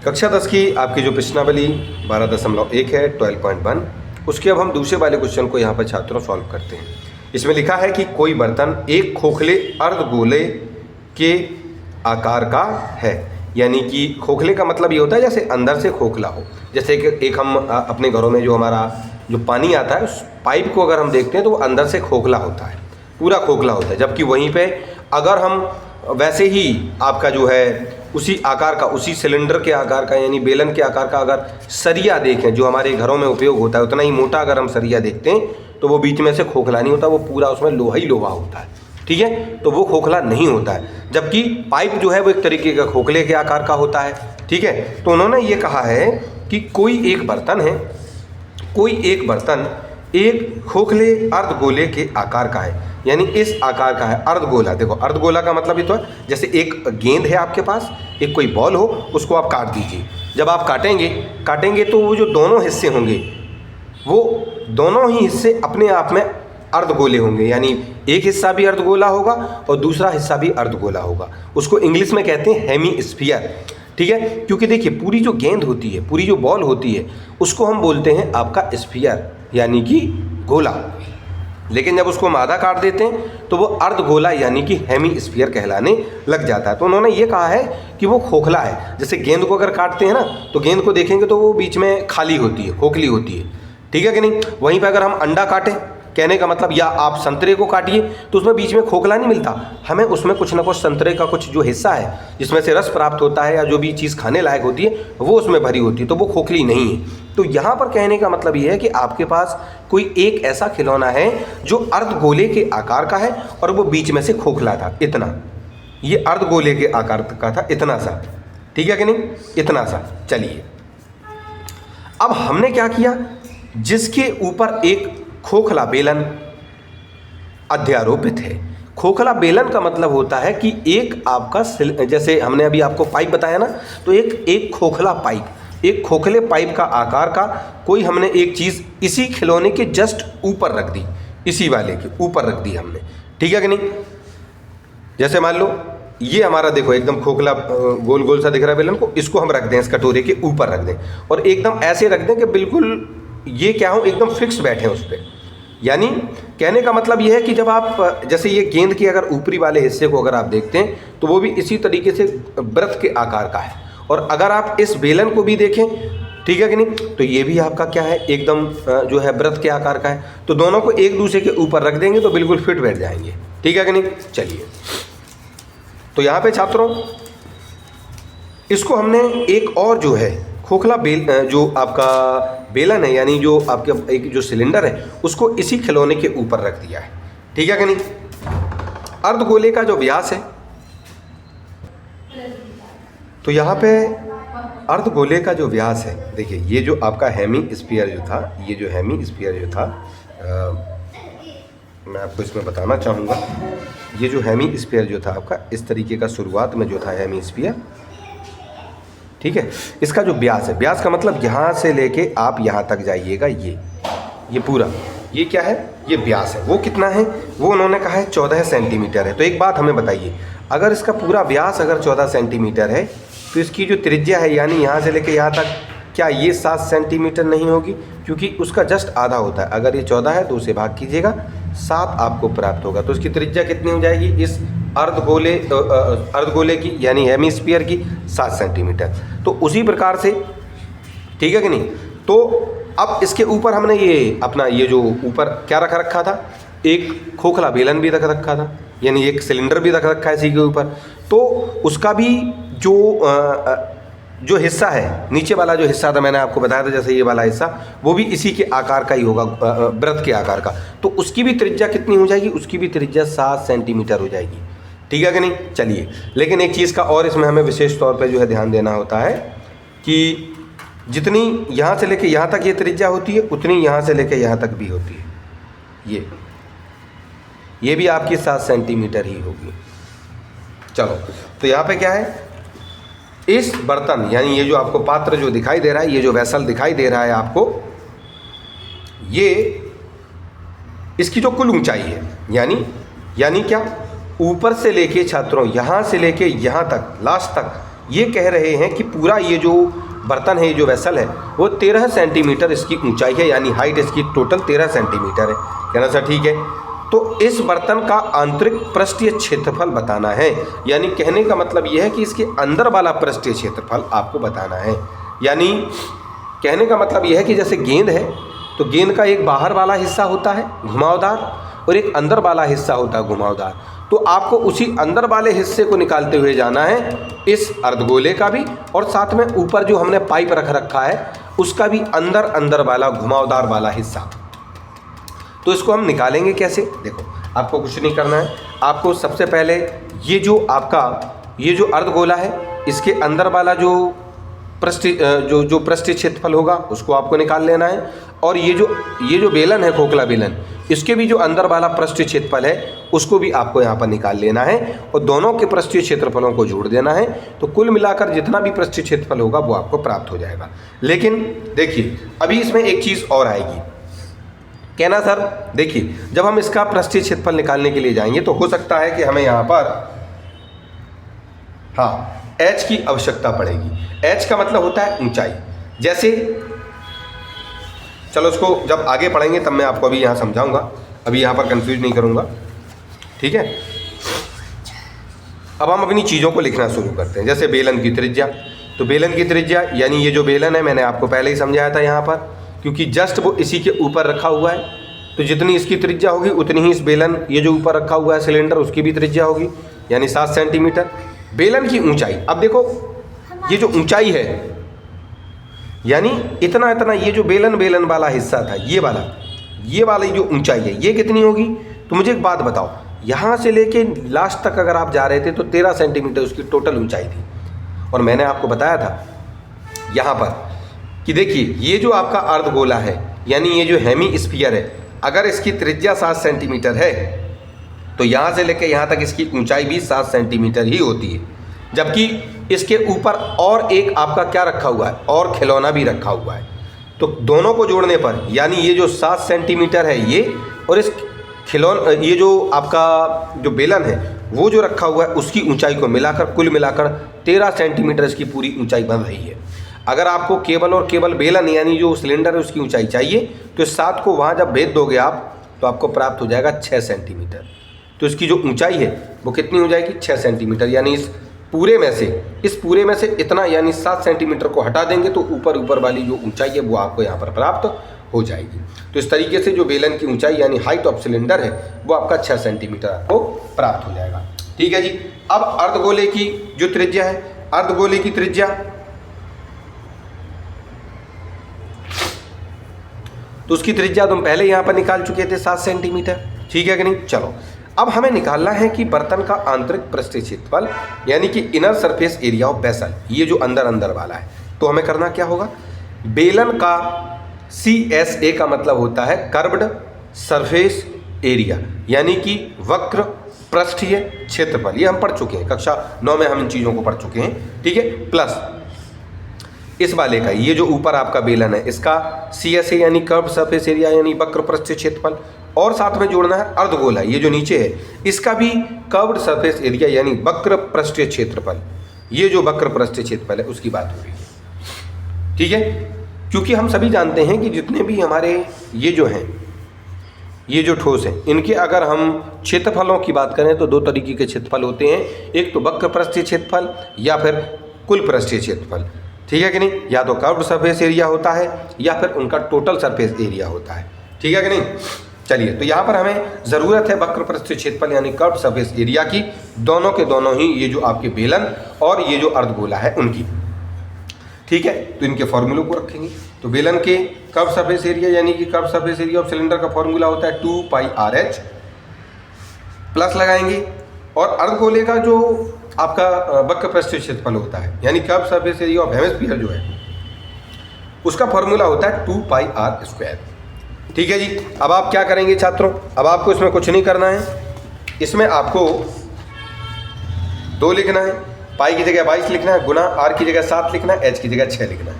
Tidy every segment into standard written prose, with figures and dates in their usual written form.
कक्षा 10 की आपकी जो प्रश्नावली 12.1 है 12.1, उसके अब हम दूसरे वाले क्वेश्चन को यहाँ पर छात्रों सॉल्व करते हैं। इसमें लिखा है कि कोई बर्तन एक खोखले अर्धगोले के आकार का है। यानी कि खोखले का मतलब ये होता है जैसे अंदर से खोखला हो। जैसे कि एक हम अपने घरों में जो हमारा जो पानी आता है उस पाइप को अगर हम देखते हैं तो वो अंदर से खोखला होता है, पूरा खोखला होता है। जबकि वहीं पे अगर हम वैसे ही आपका जो है उसी आकार का, उसी सिलेंडर के आकार का यानी बेलन के आकार का अगर सरिया देखें, जो हमारे घरों में उपयोग होता है, उतना ही मोटा अगर हम सरिया देखते हैं तो वो बीच में से खोखला नहीं होता, वो पूरा उसमें लोहा ही लोहा होता है। ठीक है, तो वो खोखला नहीं होता है। जबकि पाइप जो है वो एक तरीके का खोखले के आकार का होता है। ठीक है, तो उन्होंने ये कहा है कि कोई एक बर्तन है, कोई एक बर्तन एक खोखले अर्धगोले के आकार का है। यानी इस आकार का है अर्धगोला। देखो अर्धगोला का मतलब ये तो है जैसे एक गेंद है आपके पास, एक कोई बॉल हो, उसको आप काट दीजिए। जब आप काटेंगे तो वो जो दोनों हिस्से होंगे वो दोनों ही हिस्से अपने आप में अर्धगोले होंगे। यानी एक हिस्सा भी अर्धगोला होगा और दूसरा हिस्सा भी अर्धगोला होगा। उसको इंग्लिश में कहते हैं हेमीस्फीयर। ठीक है, क्योंकि देखिए पूरी जो गेंद होती है, पूरी जो बॉल होती है, उसको हम बोलते हैं आपका स्फीयर यानी कि गोला। लेकिन जब उसको हम आधा काट देते हैं तो वो अर्धगोला यानी कि हेमीस्फीयर कहलाने लग जाता है। तो उन्होंने ये कहा है कि वो खोखला है। जैसे गेंद को अगर काटते हैं ना तो गेंद को देखेंगे तो वो बीच में खाली होती है, खोखली होती है। ठीक है कि नहीं? वहीं पर अगर हम अंडा काटें, कहने का मतलब, या आप संतरे को काटिए तो उसमें बीच में खोखला नहीं मिलता, हमें उसमें कुछ ना कुछ संतरे का कुछ जो हिस्सा है जिसमें से रस प्राप्त होता है या जो भी चीज़ खाने लायक होती है वो उसमें भरी होती है, तो वो खोखली नहीं है। तो यहाँ पर कहने का मतलब ये है कि आपके पास कोई एक ऐसा खिलौना है जो अर्धगोले के आकार का है और वो बीच में से खोखला था, इतना, ये अर्धगोले के आकार का था, इतना सा। ठीक है कि नहीं? इतना सा। चलिए अब हमने क्या किया, जिसके ऊपर एक खोखला बेलन अध्यारोपित है। खोखला बेलन का मतलब होता है कि एक आपका, जैसे हमने अभी आपको पाइप बताया ना, तो एक खोखला पाइप, एक खोखले पाइप का आकार का कोई हमने एक चीज़ इसी खिलौने के जस्ट ऊपर रख दी, इसी वाले के ऊपर रख दी हमने। ठीक है कि नहीं? जैसे मान लो ये हमारा देखो एकदम खोखला गोल गोल सा दिख रहा है बेलन को, इसको हम रख दें, इस कटोरे के ऊपर रख दें और एकदम ऐसे रख दें कि बिल्कुल ये क्या हो, एकदम फिक्स बैठे उस पर। यानी कहने का मतलब ये है कि जब आप, जैसे ये गेंद के अगर ऊपरी वाले हिस्से को अगर आप देखते हैं तो वो भी इसी तरीके से वृत्त के आकार का है, और अगर आप इस बेलन को भी देखें, ठीक है कि नहीं, तो ये भी आपका क्या है, एकदम जो है वृत्त के आकार का है। तो दोनों को एक दूसरे के ऊपर रख देंगे तो बिल्कुल फिट बैठ जाएंगे। ठीक है कि नहीं? चलिए, तो यहाँ पे छात्रों इसको हमने एक और जो है खोखला जो आपका बेलन है, यानी जो आपका एक जो सिलेंडर है, उसको इसी खिलौने के ऊपर रख दिया है। ठीक है कि नहीं? अर्धगोले का जो व्यास है, तो यहाँ पे अर्धगोले का जो व्यास है, देखिए ये जो आपका हेमीस्फीयर जो था, ये जो हेमीस्फीयर जो था, मैं आपको इसमें बताना चाहूँगा, ये जो हेमीस्फीयर जो था आपका, इस तरीके का शुरुआत में जो था हेमीस्फीयर, ठीक है, इसका जो व्यास है, व्यास का मतलब यहाँ से लेके आप यहाँ तक जाइएगा, ये पूरा, ये क्या है, ये व्यास है। वो कितना है, वो उन्होंने कहा है 14 सेंटीमीटर है। तो एक बात हमें बताइए, अगर इसका पूरा व्यास अगर 14 सेंटीमीटर है तो इसकी जो त्रिज्या है, यानी यहाँ से लेके यहाँ तक, क्या ये 7 सेंटीमीटर नहीं होगी? क्योंकि उसका जस्ट आधा होता है। अगर ये 14 है तो उसे भाग कीजिएगा, 7 आपको प्राप्त होगा। तो इसकी त्रिज्या कितनी हो जाएगी इस अर्धगोले की, यानी हेमीस्फीयर की, 7 सेंटीमीटर। तो उसी प्रकार से, ठीक है कि नहीं, तो अब इसके ऊपर हमने ये अपना ये जो ऊपर क्या रखा था, एक खोखला बेलन भी रख रखा था, यानी एक सिलेंडर भी रख रखा है इसी के ऊपर। तो उसका भी जो हिस्सा है, नीचे वाला जो हिस्सा था, मैंने आपको बताया था जैसे ये वाला हिस्सा, वो भी इसी के आकार का ही होगा, वृत्त के आकार का। तो उसकी भी त्रिज्या कितनी हो जाएगी? उसकी भी त्रिज्या 7 सेंटीमीटर हो जाएगी। ठीक है कि नहीं? चलिए, लेकिन एक चीज़ का और इसमें हमें विशेष तौर पे जो है ध्यान देना होता है कि जितनी यहाँ से लेके यहाँ तक ये त्रिज्या होती है, उतनी यहाँ से लेके यहाँ तक भी होती है। ये भी आपकी 7 सेंटीमीटर ही होगी। चलो, तो यहाँ पे क्या है, इस बर्तन, यानी ये जो आपको पात्र जो दिखाई दे रहा है, ये जो वेसल दिखाई दे रहा है आपको, ये इसकी जो कुल ऊंचाई है, यानी क्या, ऊपर से लेके छात्रों यहाँ से लेके यहाँ तक, लास्ट तक, ये कह रहे हैं कि पूरा ये जो बर्तन है, ये जो वेसल है, वो 13 सेंटीमीटर इसकी ऊंचाई है, यानी हाइट इसकी टोटल 13 सेंटीमीटर है। कहना सर ठीक है। तो इस बर्तन का आंतरिक पृष्ठीय क्षेत्रफल बताना है, यानी कहने का मतलब यह है कि इसके अंदर वाला पृष्ठीय क्षेत्रफल आपको बताना है। यानी कहने का मतलब यह है कि जैसे गेंद है तो गेंद का एक बाहर वाला हिस्सा होता है घुमावदार और एक अंदर वाला हिस्सा होता है घुमावदार, तो आपको उसी अंदर वाले हिस्से को निकालते हुए जाना है इस अर्धगोले का भी, और साथ में ऊपर जो हमने पाइप रख रखा है उसका भी अंदर वाला घुमावदार वाला हिस्सा। तो इसको हम निकालेंगे कैसे? देखो, आपको कुछ नहीं करना है। आपको सबसे पहले ये जो अर्धगोला है, इसके अंदर वाला जो पृष्ठीय क्षेत्रफल होगा उसको आपको निकाल लेना है, और ये जो बेलन है, खोखला बेलन, इसके भी जो अंदर वाला पृष्ठीय क्षेत्रफल है उसको भी आपको यहाँ पर निकाल लेना है, और दोनों के पृष्ठीय क्षेत्रफलों को जोड़ देना है। तो कुल मिलाकर जितना भी पृष्ठीय क्षेत्रफल होगा वो आपको प्राप्त हो जाएगा। लेकिन देखिए, अभी इसमें एक चीज़ और आएगी। कहना सर देखिए, जब हम इसका पृष्ठीय क्षेत्रफल निकालने के लिए जाएंगे तो हो सकता है कि हमें यहाँ पर h की आवश्यकता पड़ेगी। h का मतलब होता है ऊंचाई। जैसे चलो उसको जब आगे पढ़ेंगे तब मैं आपको अभी यहाँ समझाऊंगा, अभी यहाँ पर कंफ्यूज नहीं करूँगा, ठीक है। अब हम अपनी चीज़ों को लिखना शुरू करते हैं। जैसे बेलन की त्रिज्या, तो बेलन की त्रिज्या यानी ये जो बेलन है मैंने आपको पहले ही समझाया था यहाँ पर, क्योंकि जस्ट वो इसी के ऊपर रखा हुआ है, तो जितनी इसकी त्रिज्या होगी उतनी ही इस बेलन ये जो ऊपर रखा हुआ है सिलेंडर उसकी भी त्रिज्या होगी, यानी 7 सेंटीमीटर। बेलन की ऊंचाई, अब देखो ये जो ऊंचाई है यानी इतना ये जो बेलन वाला हिस्सा था, ये वाली जो ऊंचाई है ये कितनी होगी? तो मुझे एक बात बताओ, यहाँ से लेके लास्ट तक अगर आप जा रहे थे तो 13 सेंटीमीटर उसकी टोटल ऊंचाई थी, और मैंने आपको बताया था यहाँ पर कि देखिए ये जो आपका अर्धगोला है यानी ये जो हेमी स्फीयर है, अगर इसकी त्रिज्या 7 सेंटीमीटर है तो यहाँ से लेकर यहाँ तक इसकी ऊंचाई भी 7 सेंटीमीटर ही होती है, जबकि इसके ऊपर और एक आपका क्या रखा हुआ है, और खिलौना भी रखा हुआ है। तो दोनों को जोड़ने पर यानी ये जो 7 सेंटीमीटर है ये, और इस ये जो आपका जो बेलन है वो जो रखा हुआ है उसकी ऊंचाई को मिलाकर कुल मिलाकर 13 सेंटीमीटर इसकी पूरी ऊंचाई बन रही है। अगर आपको केवल और केवल बेलन यानी जो सिलेंडर है उसकी ऊंचाई चाहिए तो इस 7 को वहाँ जब भेज दोगे आप तो आपको प्राप्त हो जाएगा 6 सेंटीमीटर। तो इसकी जो ऊंचाई है वो कितनी हो जाएगी? 6 सेंटीमीटर। यानी इस पूरे में से इतना यानी 7 सेंटीमीटर को हटा देंगे तो ऊपर वाली जो ऊंचाई है वो आपको यहाँ पर प्राप्त हो जाएगी। तो इस तरीके से जो बेलन की ऊंचाई यानी हाइट ऑफ सिलेंडर है वो आपका 6 सेंटीमीटर आपको प्राप्त हो जाएगा। ठीक है जी। अब अर्धगोले की जो त्रिज्या है, अर्धगोले की त्रिज्या, तो उसकी त्रिज्या तुम पहले यहाँ पर निकाल चुके थे 7 सेंटीमीटर, ठीक है कि नहीं। चलो अब हमें निकालना है कि बर्तन का आंतरिक पृष्ठीय क्षेत्रफल यानी कि inner surface area of vessel, ये जो अंदर वाला है। तो हमें करना क्या होगा? बेलन का CSA का मतलब होता है कर्व्ड सरफेस एरिया यानी कि वक्र पृष्ठीय क्षेत्रफल। ये हम पढ़ चुके हैं, कक्षा 9 में हम इन चीज़ों को पढ़ चुके हैं, ठीक है। प्लस इस वाले का ये जो ऊपर आपका बेलन है इसका CSA यानी कर्व सरफेस एरिया यानी वक्र पृष्ठीय क्षेत्रफल, और साथ में जोड़ना है अर्धगोला ये जो नीचे है इसका भी कर्व्ड सरफेस एरिया यानी वक्र पृष्ठीय क्षेत्रफल। ये जो वक्र पृष्ठीय क्षेत्रफल है उसकी बात हो रही है, ठीक है। क्योंकि हम सभी जानते हैं कि जितने भी हमारे ये जो हैं, ये जो ठोस हैं, इनके अगर हम क्षेत्रफलों की बात करें तो 2 तरीके के क्षेत्रफल होते हैं, एक तो वक्र पृष्ठीय क्षेत्रफल या फिर कुल पृष्ठीय क्षेत्रफल, ठीक है कि नहीं। या तो कर्व्ड सरफेस एरिया होता है या फिर उनका टोटल सरफेस एरिया होता है, ठीक है कि नहीं। चलिए, तो यहाँ पर हमें ज़रूरत है वक्र पृष्ठीय क्षेत्रफल यानी कर्व्ड सरफेस एरिया की, दोनों के दोनों ही, ये जो आपके बेलन और ये जो अर्धगोला है उनकी, ठीक है। तो इनके फॉर्मूलों को रखेंगे। तो बेलन के कर्व सरफेस एरिया यानी कि curve surface area of cylinder का फॉर्मूला होता है 2πRh, प्लस लगाएंगे, और अर्धगोले का जो आपका वक्र पृष्ठीय क्षेत्रफल होता है यानी curve surface area of hemisphere जो है उसका फॉर्मूला होता है 2πr², ठीक है जी। अब आप क्या करेंगे छात्रों? अब आपको इसमें कुछ नहीं करना है, इसमें आपको 2 लिखना है, पाई की जगह 22 लिखना है, गुना r की जगह 7 लिखना है, h की जगह 6 लिखना है,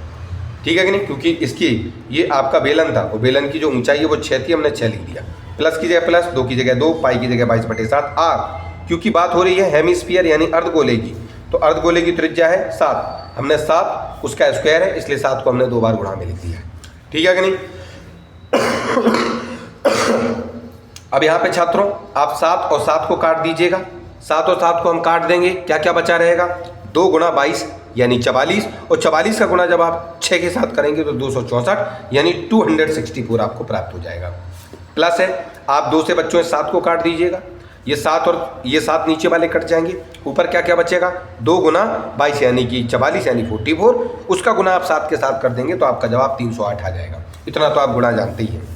ठीक है कि नहीं। क्योंकि इसकी ये आपका बेलन था, वो बेलन की जो ऊंचाई है वो 6 थी, हमने 6 लिख दिया। प्लस की जगह प्लस, 2 की जगह 2, पाई की जगह 22/7 r, क्योंकि बात हो रही है हेमिस्फीयर यानी अर्धगोले की, तो अर्धगोले की त्रिज्या है 7, हमने 7 उसका स्क्वायर है इसलिए 7 को हमने 2 बार गुणा में लिख दिया। ठीक है कि नहीं। अब यहाँ पे छात्रों आप 7 और 7 को काट दीजिएगा, 7 और 7 को हम काट देंगे, क्या क्या बचा रहेगा, 2 गुणा 22 यानी 44, और 44 का गुणा जब आप 6 के साथ करेंगे तो 264 यानी 264 आपको प्राप्त हो जाएगा। प्लस है आप 2 से बच्चों 7 को काट दीजिएगा, ये 7 और ये 7 नीचे वाले कट जाएंगे, ऊपर क्या क्या बचेगा, 2 गुना 22 यानी कि 44 यानी 44, उसका गुना आप 7 के साथ कर देंगे तो आपका जवाब 308 आ जाएगा। इतना तो आप गुणा जानते ही हैं।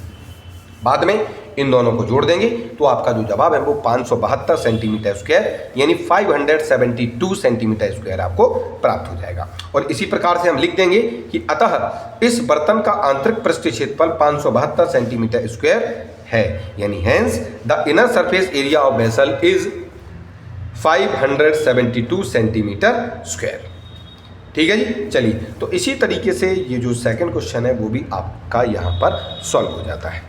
बाद में इन दोनों को जोड़ देंगे तो आपका जो जवाब है वो 572 सेंटीमीटर स्क्वायर यानी 572 सेंटीमीटर स्क्वायर आपको प्राप्त हो जाएगा। और इसी प्रकार से हम लिख देंगे कि अतः इस बर्तन का आंतरिक पृष्ठ क्षेत्रफल 572 सेंटीमीटर स्क्वायर है, यानी hence the inner surface area of vessel is 572 centimetre square. ठीक है जी। चलिए तो इसी तरीके से ये जो सेकंड क्वेश्चन है वो भी आपका यहाँ पर सॉल्व हो जाता है।